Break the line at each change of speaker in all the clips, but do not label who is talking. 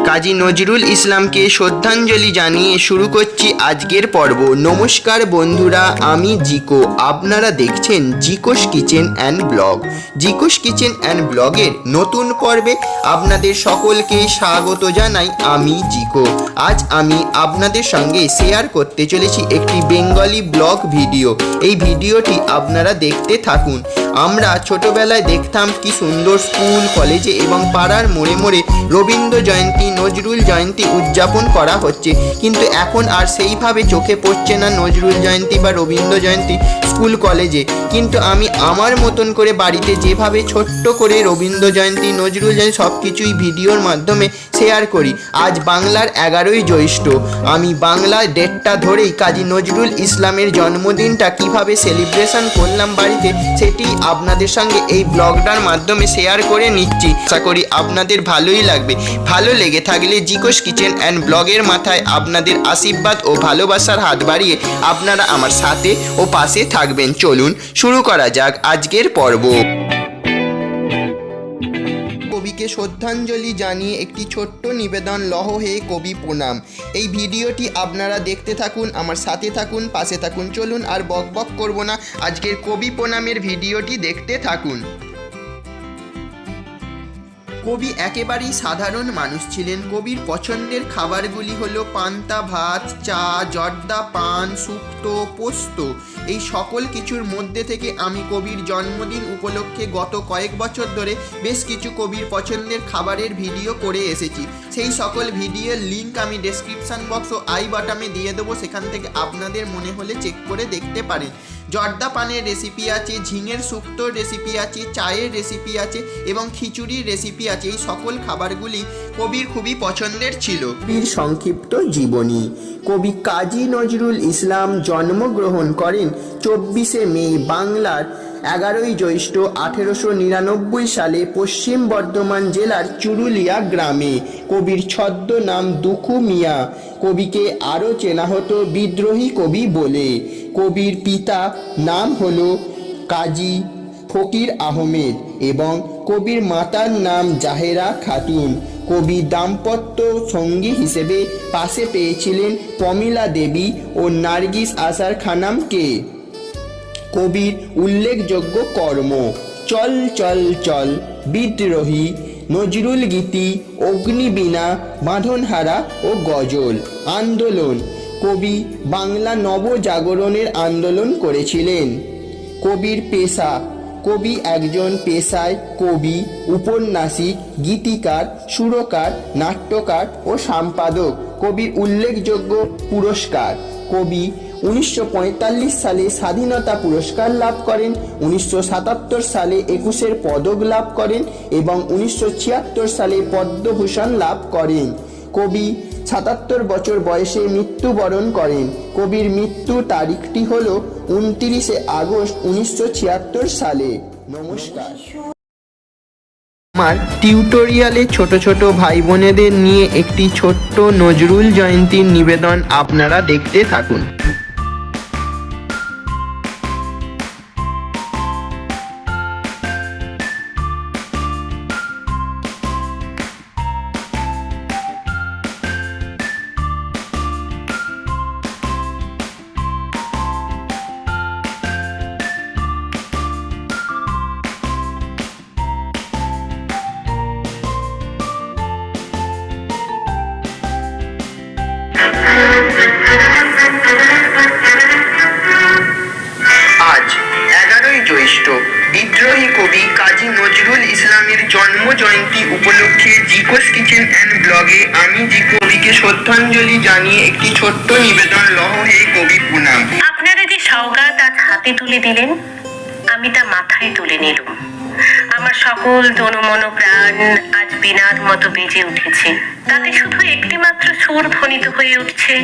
কাজী নজরুল ইসলামকে শ্রদ্ধাঞ্জলি জানিয়ে শুরু করছি আজকের পর্ব। নমস্কার বন্ধুরা, আমি জিকো। আপনারা দেখছেন Jiko's kitchen and blog. Jiko's kitchen and ব্লগের নতুন পর্বে আপনাদের সকলকে স্বাগত জানাই। আমি জিকো। আজ আমি আপনাদের সঙ্গে শেয়ার করতে চলেছি একটি বেঙ্গলি ব্লগ ভিডিও। এই ভিডিওটি আপনারা দেখতে থাকুন। আমরা ছোটবেলায় দেখতাম কি সুন্দর স্কুল, কলেজে এবং পাড়ার মোড়ে মোড়ে রবীন্দ্র জয়ন্তী, নজরুল জয়ন্তী উদযাপন করা হচ্ছে, কিন্তু এখন আর সেইভাবে চোখে পড়ছে না নজরুল জয়ন্তী বা রবীন্দ্র জয়ন্তী স্কুল কলেজে। কিন্তু আমি আমার মতন করে বাড়িতে যেভাবে ছোট্ট করে রবীন্দ্র জয়ন্তী, নজরুল জয়ন্তী সব কিছুই ভিডিওর মাধ্যমে শেয়ার করি। আজ বাংলার 11ই জ্যৈষ্ঠ। আমি বাংলার ডেটটা ধরেই কাজী নজরুল ইসলামের জন্মদিনটা কিভাবে সেলিব্রেশন করলাম বাড়িতে, সেটি আপনাদের সঙ্গে এই ব্লগটার মাধ্যমে শেয়ার করে নিচ্ছি। আশা করি আপনাদের ভালোই লাগবে। ভালো লেগে থাকলে জিকোস কিচেন অ্যান্ড ব্লগের মাথায় আপনাদের আশীর্বাদ ও ভালোবাসার হাত বাড়িয়ে আপনারা আমার সাথে ও পাশে থাকবেন। চলুন শুরু করা যাক আজকের পর্ব। কবিকে শ্রদ্ধাঞ্জলি জানিয়ে একটি ছোট্ট নিবেদন, লহ হে কবি প্রণাম। এই ভিডিওটি আপনারা দেখতে থাকুন, আমার সাথে থাকুন, পাশে থাকুন। চলুন আর বক বক করব না, আজকের কবি প্রণামের ভিডিওটি দেখতে থাকুন। কবি একেবারেই সাধারণ মানুষ ছিলেন। কবির পছন্দের খাবারগুলি হলো পান্তা ভাত, চা, জর্দা পান, শুক্তো, পোস্ত। এই সকল কিছুর মধ্যে থেকে আমি কবির জন্মদিন উপলক্ষে গত কয়েক বছর ধরে বেশ কিছু কবির পছন্দের খাবারের ভিডিও করে এসেছি। সেই সকল ভিডিওর লিঙ্ক আমি ডেসক্রিপশান বক্স ও আই বাটনে দিয়ে দেবো, সেখান থেকে আপনাদের মনে হলে চেক করে দেখতে পারেন। জর্দা পানের রেসিপি আছে, ঝিঙের শুক্তোর রেসিপি আছে, চায়ের রেসিপি আছে এবং খিচুড়ির রেসিপি আছে। এই সকল খাবারগুলি কবির খুবই পছন্দের ছিল। কবির সংক্ষিপ্ত জীবনী। কবি কাজী নজরুল ইসলাম জন্মগ্রহণ করেন 24শে মে বাংলার 11ই জ্যৈষ্ঠ 1899 সালে পশ্চিম বর্ধমান জেলার চুরুলিয়া গ্রামে। কবির ছদ্মনাম দুখু মিয়া। কবিকে আরও চেনা হতো বিদ্রোহী কবি বলে। কবির পিতা নাম হলো কাজী ফকির আহমেদ এবং কবির মাতার নাম জাহেরা খাতুন। কবি দাম্পত্য সঙ্গী হিসেবে পাশে পেয়েছিলেন প্রমীলা দেবী ও নার্গিস আসার খানমকে। কবির উল্লেখযোগ্য কর্ম: চল চল চল, বিদ্রোহী, নজরুল গীতি, অগ্নিবীণা, বাঁধনহারা ও গজল। আন্দোলন: কবি বাংলা নবজাগরণের আন্দোলন করেছিলেন। কবির পেশা: কবি একজন পেশায় কবি, উপন্যাসিক, গীতিকার, সুরকার, নাট্যকার ও সম্পাদক। কবির উল্লেখযোগ্য পুরস্কার: কবি 1945 সালে স্বাধীনতা পুরস্কার লাভ করেন, 1977 সালে একুশের পদক লাভ করেন এবং 1976 সালে পদ্মভূষণ লাভ করেন। কবি 77 বছর বয়সে মৃত্যুবরণ করেন। কবির মৃত্যু তারিখটি হল 29শে আগস্ট 1976 সালে। নমস্কার। আমার টিউটোরিয়ালে ছোট ছোট ভাই বোনেদের নিয়ে একটি ছোট্ট নজরুল জয়ন্তীর নিবেদন আপনারা দেখতে থাকুন। আজ 11ই জ্যৈষ্ঠ, বিদ্রোহী কবি কাজী নজরুল ইসলামের জন্ম জয়ন্তী উপলক্ষে জিকোস কিচেন অ্যান্ড ব্লগে আমি কবিকে শ্রদ্ধাঞ্জলি জানিয়ে একটি ছোট্ট নিবেদন, লহ হে কবি প্রণাম।
আপনারা যে সওগাত আজ হাতে তুলে দিলেন, আমি তা মাথায় তুলে নিলাম। আমার সকল তনুমন প্রাণ আজ বীণার মতো বেজে উঠেছে। তাতে শুধু একটি মাত্র সুর ধ্বনিত হয়ে উঠছে,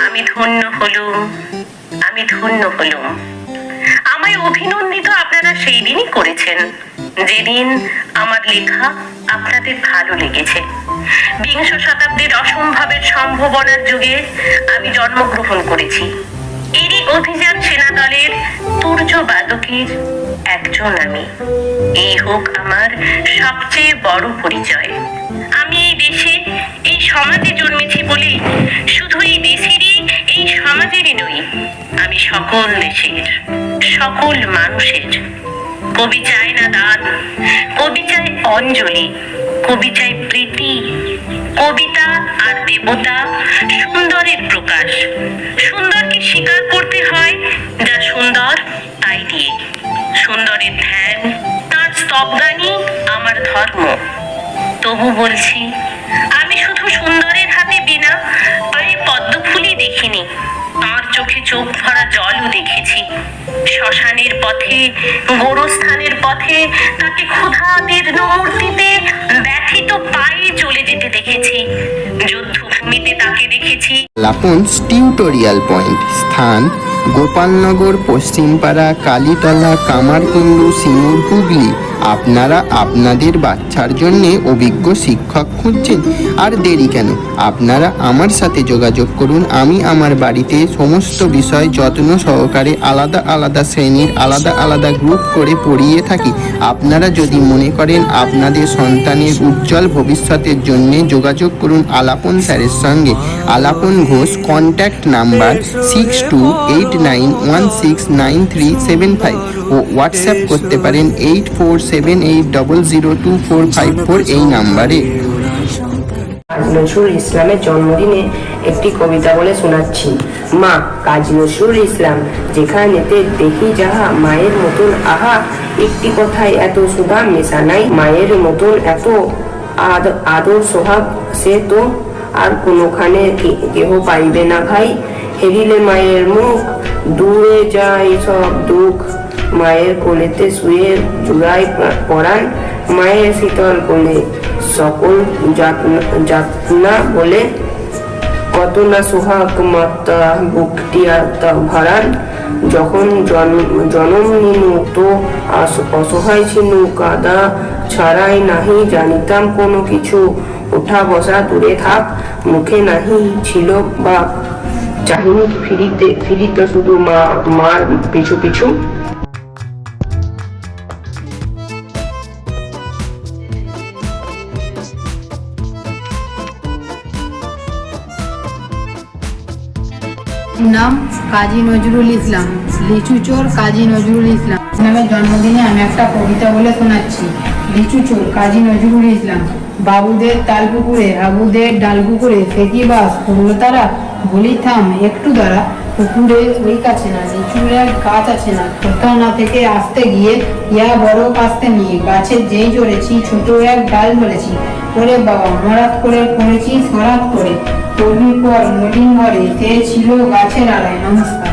আমি ধন্য হলুম, আমি ধন্য হলুম। আমায় অভিনন্দিত আপনারা সেই দিনই করেছেন যেদিন আমার লেখা আপনাদের ভালো লেগেছে। বিংশ শতাব্দীর অসম্ভবের সম্ভাবনার যুগে আমি জন্মগ্রহণ করেছি। এরই অভিযান সেনা দলের তুর্য বাদকের একজন আমি। এই হোক আমার সবচেয়ে বড় পরিচয়। আমি এই দেশে সমাজে জন্মেছি বলে শুধু এই দেশেরই, এই সমাজেরই নই, আমি সকল দেশের, সকল মানুষের। কবি চায় না দান, কবি চায় অঞ্জলি, কবি চায় প্রীতি। কবিতা আর দেবতা সুন্দরের প্রকাশ। সুন্দরকে স্বীকার করতে হয় যা সুন্দর তাই দিয়ে। সুন্দরের ধ্যান, তার স্তবগানই আমার ধর্ম। তবু বলছি, আমি শুধু সুন্দরের হাতে বীণা, পায়ে পদ্মফুলই দেখিনি, তার চোখে চোখ ভরা জলও দেখেছি। শ্মশানের পথে, গোরস্থানের পথে তাকে ক্ষুধাতীর্ণ মূর্তিতে ব্যথিত পায়ে চলে যেতে দেখেছি। যুদ্ধভূমিতে তাকে দেখেছি।
Alapan's tutorial point. স্থান: গোপালনগর, পশ্চিমপাড়া, কালীতলা, কামারকুণ্ডু, সিঙ্গুর, হুগলি। আপনারা আপনাদের বাচ্চার জন্যে অভিজ্ঞ শিক্ষক খুঁজছেন? আর দেরি কেন? আপনারা আমার সাথে যোগাযোগ করুন। আমি আমার বাড়িতে সমস্ত বিষয় যত্ন সহকারে আলাদা আলাদা শ্রেণীর আলাদা আলাদা গ্রুপ করে পড়িয়ে থাকি। আপনারা যদি মনে করেন আপনাদের সন্তানের উজ্জ্বল ভবিষ্যতের জন্য, যোগাযোগ করুন আলাপন স্যারের সঙ্গে। আলাপন ঘোষ, কন্ট্যাক্ট নাম্বার 6289169375 ও হোয়াটসঅ্যাপ করতে পারেন 8478002454 এই নাম্বারে।
কাজী নজরুল ইসলামের জন্মদিনে একটি কবিতা বলে শোনাচ্ছি। মা কাজী নজরুল ইসলাম, যেখানেতে দেখি যাহা, মায়ের মতন আহা, একটি কথায় এত সুধা মেশা নাই। মায়ের মতন এত আদর সোহাগ সে তো আর কোনোখানে কেহ পাইবে না ভাই। হেরিলে মায়ের মুখ, দূরে যায় সব দুঃখ। মায়ের কোলেতে শুয়ে জুড়াই পরাণ, মায়ের শীতল কোলে সকল যাতনা বলে। কত না সোহাগ মাতা বুকটি ভরান। যখন জনম নিনু তো অসহায় ছিনু, কাদা ছাড়াই নাহি জানিতাম কোনো কিছু। ওঠা বসা দূরে থাক, মুখে নাহি ছিল বাপ। চাহিনি ফিরিতে শুধু মার পিছু পিছু।
নাম কাজী নজরুল ইসলাম, লিচু চোর কাজী নজরুল ইসলাম। ইসলামের জন্মদিনে আমি একটা কবিতা বলে শোনাচ্ছি। লিচু চোর কাজী নজরুল ইসলাম। বাবুদের তালপুকুরে, আবুদের ডালপুকুরে, ফেকি বাস করলো তারা। বলি থাম একটু দ্বারা, পুকুরে ওই কাছে না, লিচুর এক গাছ আছে না। কোথাও না থেকে আসতে গিয়ে ইয়া বড় কাস্তে নিয়ে, গাছে যেই চড়েছি ছোট এক ডাল ধরেছি। ওরে বাবা মরাত করে করেছি সরাত করে, পড়বি পর মলিন ঘরে, সে ছিল গাছের আড়ায়। নমস্কার।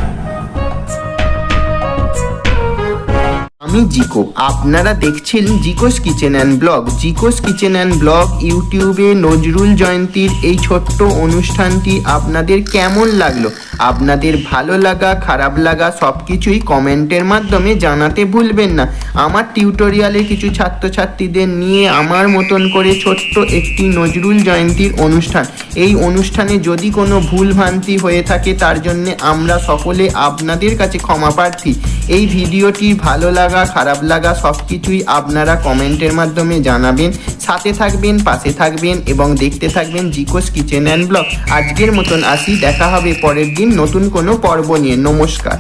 আমি জিকো, আপনারা দেখছেন Jiko's kitchen and blog. Jiko's kitchen and blog ইউটিউবে নজরুল জয়ন্তীর এই ছোট্ট অনুষ্ঠানটি আপনাদের কেমন লাগলো? আপনাদের ভালো লাগা, খারাপ লাগা সব কিছুই কমেন্টের মাধ্যমে জানাতে ভুলবেন না। আমার টিউটোরিয়ালে কিছু ছাত্রছাত্রীদের নিয়ে আমার মতন করে ছোট্ট একটি নজরুল জয়ন্তীর অনুষ্ঠান। এই অনুষ্ঠানে যদি কোনো ভুল ভ্রান্তি হয়ে থাকে তার জন্যে আমরা সকলে আপনাদের কাছে ক্ষমা প্রার্থী। এই ভিডিওটি ভালো লাগা, খারাপ লাগা সব কিছুই আপনারা কমেন্টের মাধ্যমে জানাবেন। সাথে থাকবেন, পাশে থাকবেন এবং দেখতে থাকবেন জিকোস কিচেন অ্যান্ড ব্লগ। আজকের মতন আসি, দেখা হবে পরের দিন নতুন কোনো পর্ব নিয়ে। নমস্কার।